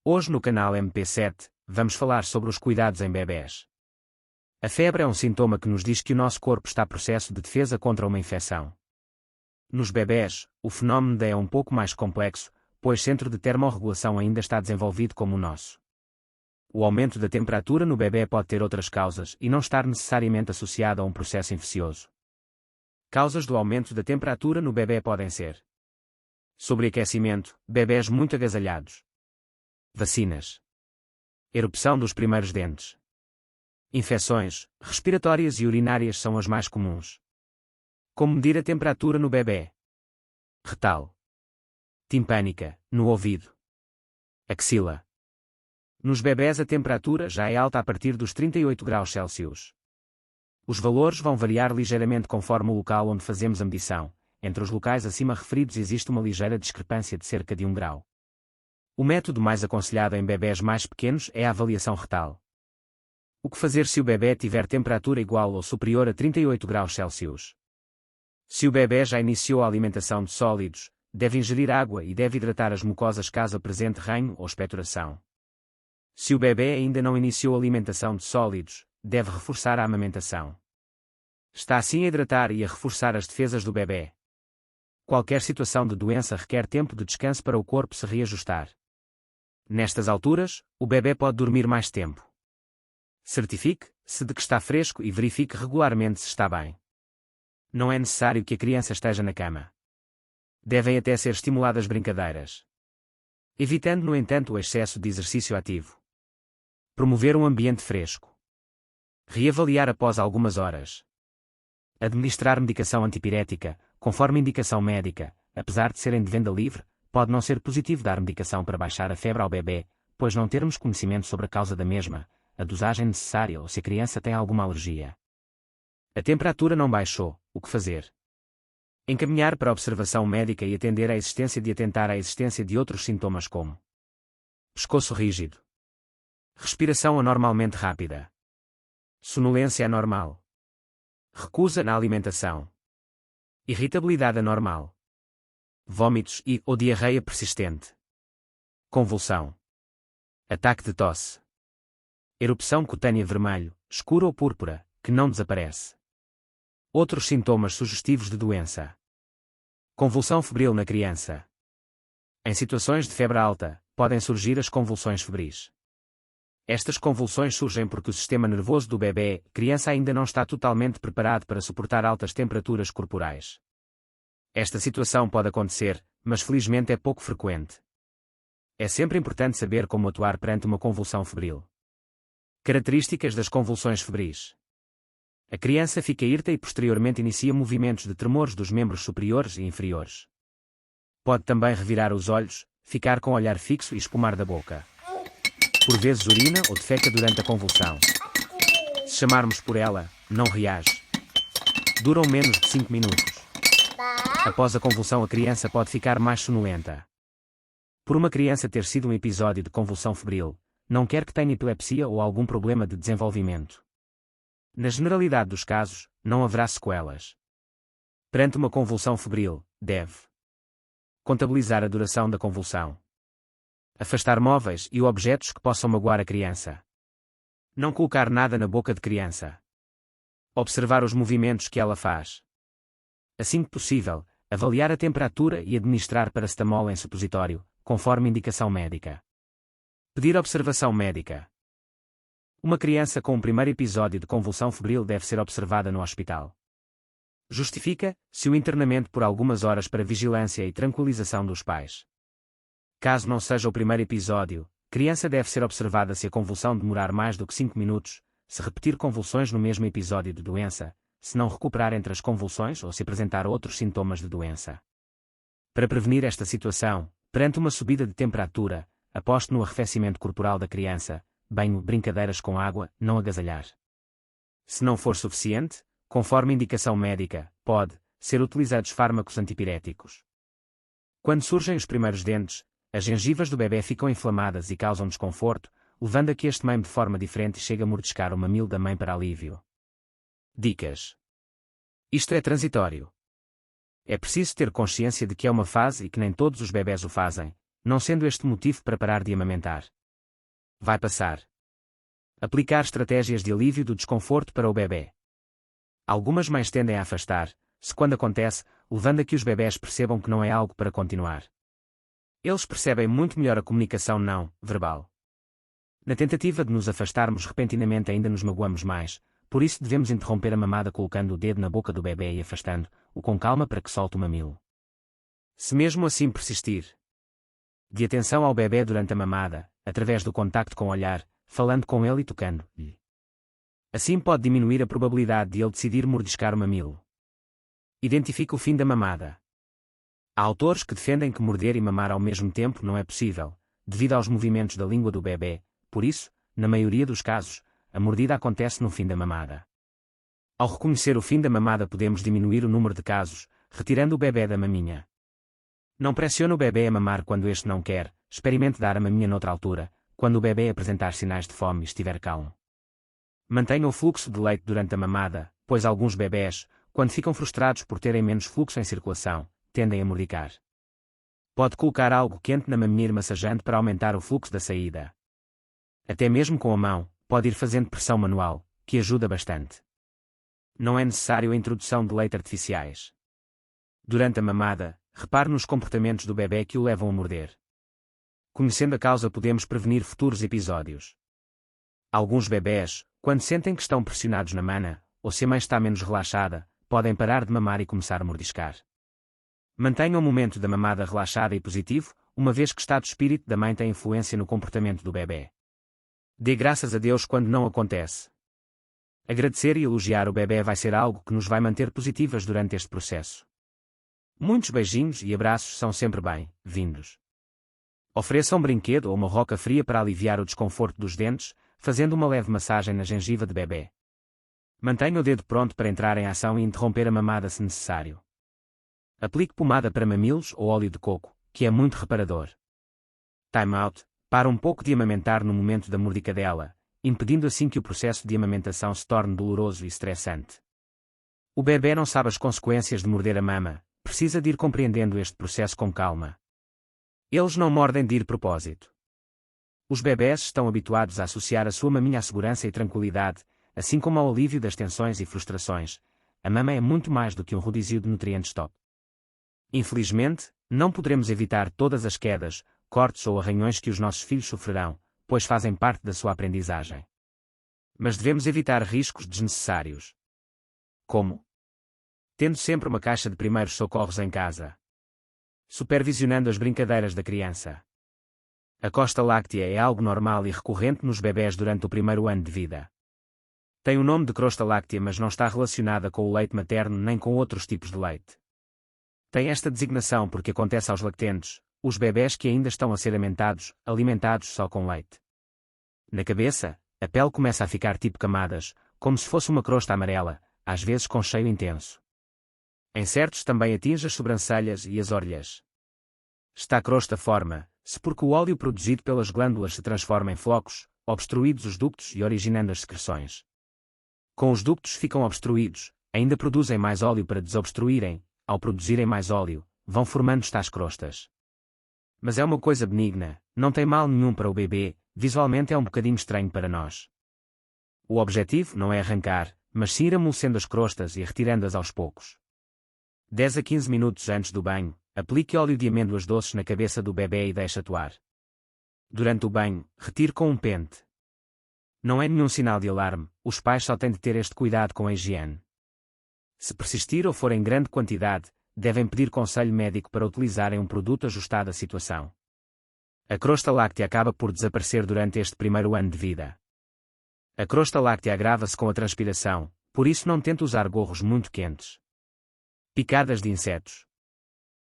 Hoje no canal MP7, vamos falar sobre os cuidados em bebés. A febre é um sintoma que nos diz que o nosso corpo está em processo de defesa contra uma infecção. Nos bebés, o fenómeno é um pouco mais complexo, pois o centro de termorregulação ainda está desenvolvido como o nosso. O aumento da temperatura no bebê pode ter outras causas e não estar necessariamente associado a um processo infeccioso. Causas do aumento da temperatura no bebê podem ser: sobreaquecimento, bebés muito agasalhados, vacinas, erupção dos primeiros dentes, infecções respiratórias e urinárias são as mais comuns. Como medir a temperatura no bebê? Retal, timpânica, no ouvido, axila. Nos bebés a temperatura já é alta a partir dos 38 graus Celsius. Os valores vão variar ligeiramente conforme o local onde fazemos a medição. Entre os locais acima referidos existe uma ligeira discrepância de cerca de 1 grau. O método mais aconselhado em bebés mais pequenos é a avaliação retal. O que fazer se o bebê tiver temperatura igual ou superior a 38 graus Celsius? Se o bebê já iniciou a alimentação de sólidos, deve ingerir água e deve hidratar as mucosas caso apresente ranho ou expectoração. Se o bebê ainda não iniciou a alimentação de sólidos, deve reforçar a amamentação. Está assim a hidratar e a reforçar as defesas do bebê. Qualquer situação de doença requer tempo de descanso para o corpo se reajustar. Nestas alturas, o bebê pode dormir mais tempo. Certifique-se de que está fresco e verifique regularmente se está bem. Não é necessário que a criança esteja na cama. Devem até ser estimuladas brincadeiras, evitando no entanto o excesso de exercício ativo. Promover um ambiente fresco. Reavaliar após algumas horas. Administrar medicação antipirética, conforme indicação médica, apesar de serem de venda livre, pode não ser positivo dar medicação para baixar a febre ao bebê, pois não termos conhecimento sobre a causa da mesma, a dosagem necessária ou se a criança tem alguma alergia. A temperatura não baixou, o que fazer? Encaminhar para a observação médica e atentar à existência de outros sintomas como pescoço rígido, respiração anormalmente rápida, sonolência anormal, recusa na alimentação, irritabilidade anormal, vômitos ou diarreia persistente, convulsão, ataque de tosse, erupção cutânea vermelho, escura ou púrpura, que não desaparece. Outros sintomas sugestivos de doença. Convulsão febril na criança. Em situações de febre alta, podem surgir as convulsões febris. Estas convulsões surgem porque o sistema nervoso do bebê, criança ainda não está totalmente preparado para suportar altas temperaturas corporais. Esta situação pode acontecer, mas felizmente é pouco frequente. É sempre importante saber como atuar perante uma convulsão febril. Características das convulsões febris. A criança fica hirta e posteriormente inicia movimentos de tremores dos membros superiores e inferiores. Pode também revirar os olhos, ficar com o olhar fixo e espumar da boca. Por vezes urina ou defeca durante a convulsão. Se chamarmos por ela, não reage. Duram menos de 5 minutos. Após a convulsão a criança pode ficar mais sonolenta. Por uma criança ter sido um episódio de convulsão febril, não quer que tenha epilepsia ou algum problema de desenvolvimento. Na generalidade dos casos, não haverá sequelas. Perante uma convulsão febril, deve contabilizar a duração da convulsão. Afastar móveis e objetos que possam magoar a criança. Não colocar nada na boca de criança. Observar os movimentos que ela faz. Assim que possível, avaliar a temperatura e administrar paracetamol em supositório, conforme indicação médica. Pedir observação médica. Uma criança com um primeiro episódio de convulsão febril deve ser observada no hospital. Justifica-se o internamento por algumas horas para vigilância e tranquilização dos pais. Caso não seja o primeiro episódio, criança deve ser observada se a convulsão demorar mais do que 5 minutos, se repetir convulsões no mesmo episódio de doença, se não recuperar entre as convulsões ou se apresentar outros sintomas de doença. Para prevenir esta situação, perante uma subida de temperatura, aposte no arrefecimento corporal da criança, banho, brincadeiras com água, não agasalhar. Se não for suficiente, conforme indicação médica, pode ser utilizados fármacos antipiréticos. Quando surgem os primeiros dentes, as gengivas do bebê ficam inflamadas e causam desconforto, levando a que este mame de forma diferente chegue a mordiscar o mamilo da mãe para alívio. Dicas. Isto é transitório. É preciso ter consciência de que é uma fase e que nem todos os bebés o fazem, não sendo este motivo para parar de amamentar. Vai passar. Aplicar estratégias de alívio do desconforto para o bebê. Algumas mães tendem a afastar-se quando acontece, levando a que os bebés percebam que não é algo para continuar. Eles percebem muito melhor a comunicação não verbal. Na tentativa de nos afastarmos repentinamente ainda nos magoamos mais, por isso devemos interromper a mamada colocando o dedo na boca do bebê e afastando-o com calma para que solte o mamilo. Se mesmo assim persistir, dê atenção ao bebê durante a mamada, através do contacto com o olhar, falando com ele e tocando-lhe. Assim pode diminuir a probabilidade de ele decidir mordiscar o mamilo. Identifique o fim da mamada. Há autores que defendem que morder e mamar ao mesmo tempo não é possível, devido aos movimentos da língua do bebê, por isso, na maioria dos casos, a mordida acontece no fim da mamada. Ao reconhecer o fim da mamada podemos diminuir o número de casos, retirando o bebê da maminha. Não pressione o bebê a mamar quando este não quer, experimente dar a maminha noutra altura, quando o bebê apresentar sinais de fome e estiver calmo. Mantenha o fluxo de leite durante a mamada, pois alguns bebés, quando ficam frustrados por terem menos fluxo em circulação, tendem a mordicar. Pode colocar algo quente na maminha e massageando para aumentar o fluxo da saída. Até mesmo com a mão, pode ir fazendo pressão manual, que ajuda bastante. Não é necessário a introdução de leite artificiais. Durante a mamada, repare nos comportamentos do bebê que o levam a morder. Conhecendo a causa podemos prevenir futuros episódios. Alguns bebés, quando sentem que estão pressionados na mana, ou se a mãe está menos relaxada, podem parar de mamar e começar a mordiscar. Mantenha o momento da mamada relaxada e positivo, uma vez que o estado de espírito da mãe tem influência no comportamento do bebê. Dê graças a Deus quando não acontece. Agradecer e elogiar o bebê vai ser algo que nos vai manter positivas durante este processo. Muitos beijinhos e abraços são sempre bem-vindos. Ofereça um brinquedo ou uma roca fria para aliviar o desconforto dos dentes, fazendo uma leve massagem na gengiva de bebê. Mantenha o dedo pronto para entrar em ação e interromper a mamada se necessário. Aplique pomada para mamilos ou óleo de coco, que é muito reparador. Time out. Para um pouco de amamentar no momento da mordicadela, impedindo assim que o processo de amamentação se torne doloroso e estressante. O bebê não sabe as consequências de morder a mama, precisa de ir compreendendo este processo com calma. Eles não mordem de propósito. Os bebés estão habituados a associar a sua maminha à segurança e tranquilidade, assim como ao alívio das tensões e frustrações. A mama é muito mais do que um rodízio de nutrientes top. Infelizmente, não poderemos evitar todas as quedas, cortes ou arranhões que os nossos filhos sofrerão, pois fazem parte da sua aprendizagem. Mas devemos evitar riscos desnecessários. Como? Tendo sempre uma caixa de primeiros socorros em casa. Supervisionando as brincadeiras da criança. A crosta láctea é algo normal e recorrente nos bebés durante o primeiro ano de vida. Tem o nome de crosta láctea, mas não está relacionada com o leite materno nem com outros tipos de leite. Tem esta designação porque acontece aos lactentes, os bebés que ainda estão a ser alimentados só com leite. Na cabeça, a pele começa a ficar tipo camadas, como se fosse uma crosta amarela, às vezes com cheio intenso. Em certos também atinge as sobrancelhas e as orelhas. Esta crosta forma-se porque o óleo produzido pelas glândulas se transforma em flocos, obstruídos os ductos e originando as secreções. Com os ductos ficam obstruídos, ainda produzem mais óleo para desobstruírem, ao produzirem mais óleo, vão formando estas crostas. Mas é uma coisa benigna, não tem mal nenhum para o bebê, visualmente é um bocadinho estranho para nós. O objetivo não é arrancar, mas sim ir amolecendo as crostas e retirando-as aos poucos. 10 a 15 minutos antes do banho, aplique óleo de amêndoas doces na cabeça do bebê e deixe atuar. Durante o banho, retire com um pente. Não é nenhum sinal de alarme, os pais só têm de ter este cuidado com a higiene. Se persistir ou for em grande quantidade, devem pedir conselho médico para utilizarem um produto ajustado à situação. A crosta láctea acaba por desaparecer durante este primeiro ano de vida. A crosta láctea agrava-se com a transpiração, por isso não tente usar gorros muito quentes. Picadas de insetos.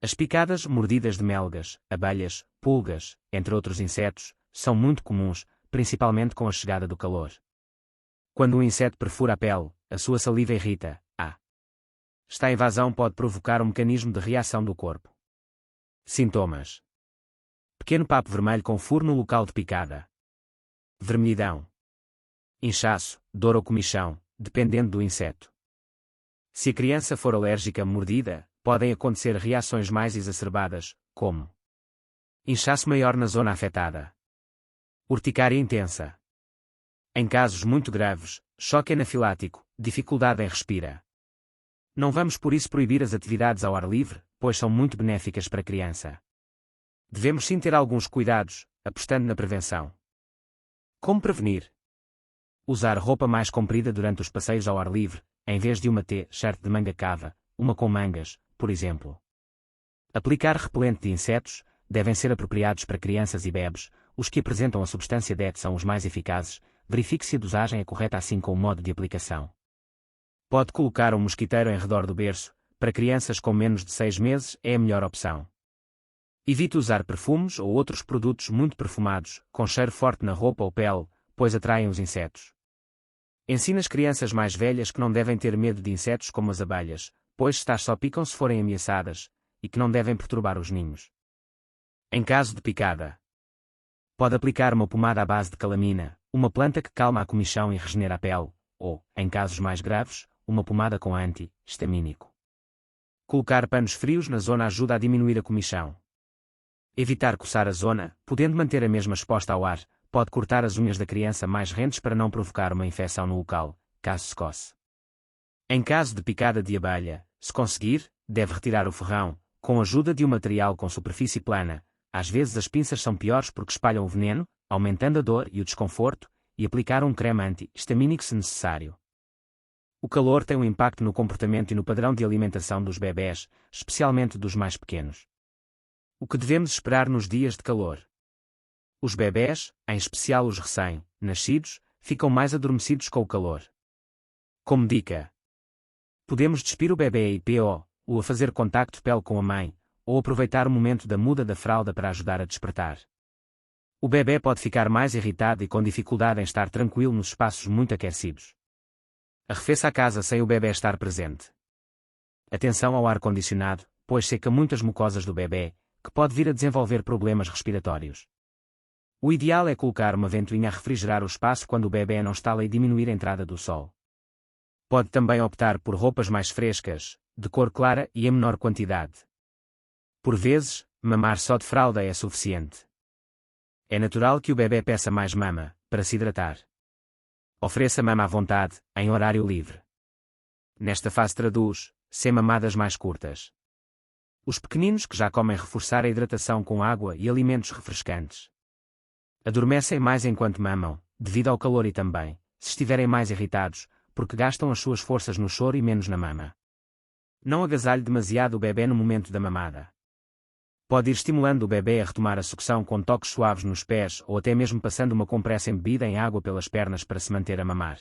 As picadas, mordidas de melgas, abelhas, pulgas, entre outros insetos, são muito comuns, principalmente com a chegada do calor. Quando um inseto perfura a pele, a sua saliva irrita. Esta invasão pode provocar um mecanismo de reação do corpo. Sintomas: pequeno papo vermelho com furo no local de picada. Vermelhidão. Inchaço, dor ou comichão, dependendo do inseto. Se a criança for alérgica à mordida, podem acontecer reações mais exacerbadas, como Inchaço maior na zona afetada. Urticária intensa. Em casos muito graves, choque anafilático, dificuldade em respirar. Não vamos por isso proibir as atividades ao ar livre, pois são muito benéficas para a criança. Devemos sim ter alguns cuidados, apostando na prevenção. Como prevenir? Usar roupa mais comprida durante os passeios ao ar livre, em vez de uma T-shirt de manga cava, uma com mangas, por exemplo. Aplicar repelente de insetos, devem ser apropriados para crianças e bebés, os que apresentam a substância DET são os mais eficazes, verifique se a dosagem é correta assim como o modo de aplicação. Pode colocar um mosquiteiro em redor do berço, para crianças com menos de 6 meses é a melhor opção. Evite usar perfumes ou outros produtos muito perfumados, com cheiro forte na roupa ou pele, pois atraem os insetos. Ensina as crianças mais velhas que não devem ter medo de insetos como as abelhas, pois estas só picam se forem ameaçadas, e que não devem perturbar os ninhos. Em caso de picada, pode aplicar uma pomada à base de calamina, uma planta que calma a comichão e regenera a pele, ou, em casos mais graves, uma pomada com anti-histamínico. Colocar panos frios na zona ajuda a diminuir a comichão. Evitar coçar a zona, podendo manter a mesma exposta ao ar, pode cortar as unhas da criança mais rentes para não provocar uma infecção no local, caso se coce. Em caso de picada de abelha, se conseguir, deve retirar o ferrão, com a ajuda de um material com superfície plana. Às vezes as pinças são piores porque espalham o veneno, aumentando a dor e o desconforto, e aplicar um creme anti-histamínico se necessário. O calor tem um impacto no comportamento e no padrão de alimentação dos bebés, especialmente dos mais pequenos. O que devemos esperar nos dias de calor? Os bebés, em especial os recém-nascidos, ficam mais adormecidos com o calor. Como dica, podemos despir o bebê ou a fazer contacto pele com a mãe, ou aproveitar o momento da muda da fralda para ajudar a despertar. O bebê pode ficar mais irritado e com dificuldade em estar tranquilo nos espaços muito aquecidos. Arrefeça a casa sem o bebê estar presente. Atenção ao ar-condicionado, pois seca muitas mucosas do bebê, que pode vir a desenvolver problemas respiratórios. O ideal é colocar uma ventoinha a refrigerar o espaço quando o bebê não está lá e diminuir a entrada do sol. Pode também optar por roupas mais frescas, de cor clara e em menor quantidade. Por vezes, mamar só de fralda é suficiente. É natural que o bebê peça mais mama, para se hidratar. Ofereça mama à vontade, em horário livre. Nesta fase traduz-se em mamadas mais curtas. Os pequeninos que já comem reforçar a hidratação com água e alimentos refrescantes. Adormecem mais enquanto mamam, devido ao calor e também, se estiverem mais irritados, porque gastam as suas forças no choro e menos na mama. Não agasalhe demasiado o bebê no momento da mamada. Pode ir estimulando o bebê a retomar a sucção com toques suaves nos pés ou até mesmo passando uma compressa embebida em água pelas pernas para se manter a mamar.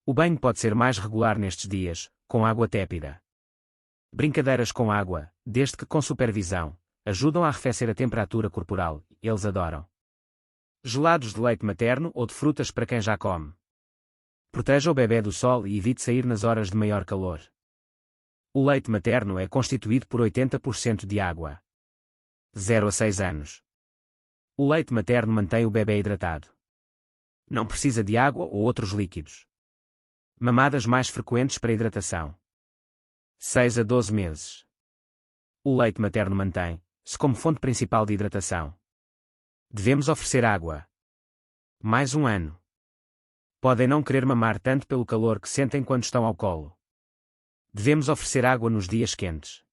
O banho pode ser mais regular nestes dias, com água tépida. Brincadeiras com água, desde que com supervisão, ajudam a arrefecer a temperatura corporal, eles adoram. Gelados de leite materno ou de frutas para quem já come. Proteja o bebê do sol e evite sair nas horas de maior calor. O leite materno é constituído por 80% de água. 0 a 6 anos. O leite materno mantém o bebê hidratado. Não precisa de água ou outros líquidos. Mamadas mais frequentes para hidratação. 6 a 12 meses. O leite materno mantém-se como fonte principal de hidratação. Devemos oferecer água. Mais 1 ano. Podem não querer mamar tanto pelo calor que sentem quando estão ao colo. Devemos oferecer água nos dias quentes.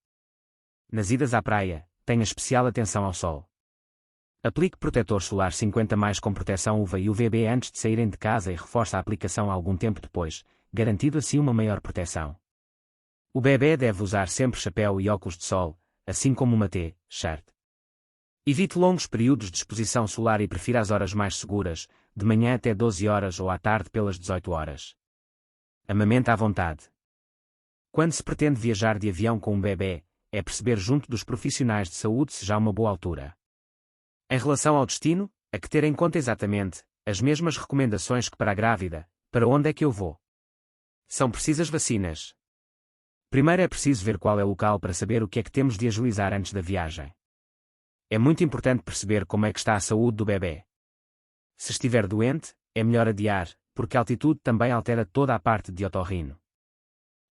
Nas idas à praia, tenha especial atenção ao sol. Aplique protetor solar 50+ com proteção UVA e UVB antes de saírem de casa e reforce a aplicação algum tempo depois, garantindo assim uma maior proteção. O bebê deve usar sempre chapéu e óculos de sol, assim como uma T-shirt. Evite longos períodos de exposição solar e prefira as horas mais seguras, de manhã até 12 horas ou à tarde pelas 18 horas. Amamenta à vontade. Quando se pretende viajar de avião com um bebê, é perceber junto dos profissionais de saúde se já há uma boa altura. Em relação ao destino, há que ter em conta exatamente as mesmas recomendações que para a grávida. Para onde é que eu vou? São precisas vacinas. Primeiro é preciso ver qual é o local para saber o que é que temos de agilizar antes da viagem. É muito importante perceber como é que está a saúde do bebê. Se estiver doente, é melhor adiar, porque a altitude também altera toda a parte de otorrino.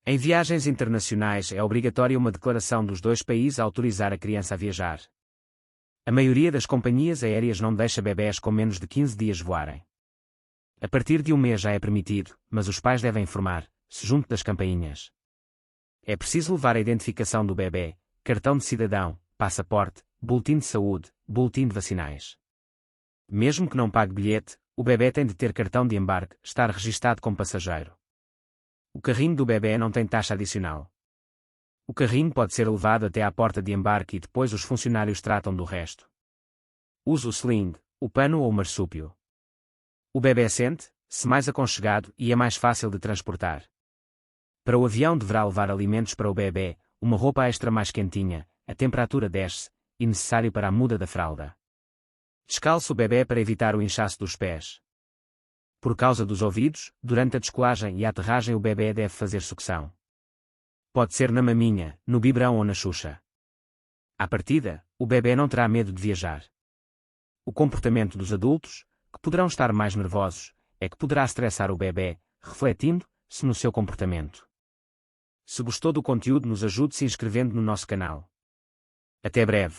Em viagens internacionais é obrigatória uma declaração dos 2 países a autorizar a criança a viajar. A maioria das companhias aéreas não deixa bebés com menos de 15 dias voarem. A partir de um mês já é permitido, mas os pais devem informar-se junto das campainhas. É preciso levar a identificação do bebê, cartão de cidadão, passaporte, boletim de saúde, boletim de vacinais. Mesmo que não pague bilhete, o bebê tem de ter cartão de embarque, estar registado como passageiro. O carrinho do bebê não tem taxa adicional. O carrinho pode ser levado até à porta de embarque e depois os funcionários tratam do resto. Use o sling, o pano ou o marsúpio. O bebê sente-se mais aconchegado e é mais fácil de transportar. Para o avião deverá levar alimentos para o bebê, uma roupa extra mais quentinha, a temperatura desce, e necessário para a muda da fralda. Descalce o bebê para evitar o inchaço dos pés. Por causa dos ouvidos, durante a descolagem e a aterragem o bebê deve fazer sucção. Pode ser na maminha, no biberão ou na xuxa. À partida, o bebê não terá medo de viajar. O comportamento dos adultos, que poderão estar mais nervosos, é que poderá estressar o bebê, refletindo-se no seu comportamento. Se gostou do conteúdo, nos ajude se inscrevendo no nosso canal. Até breve.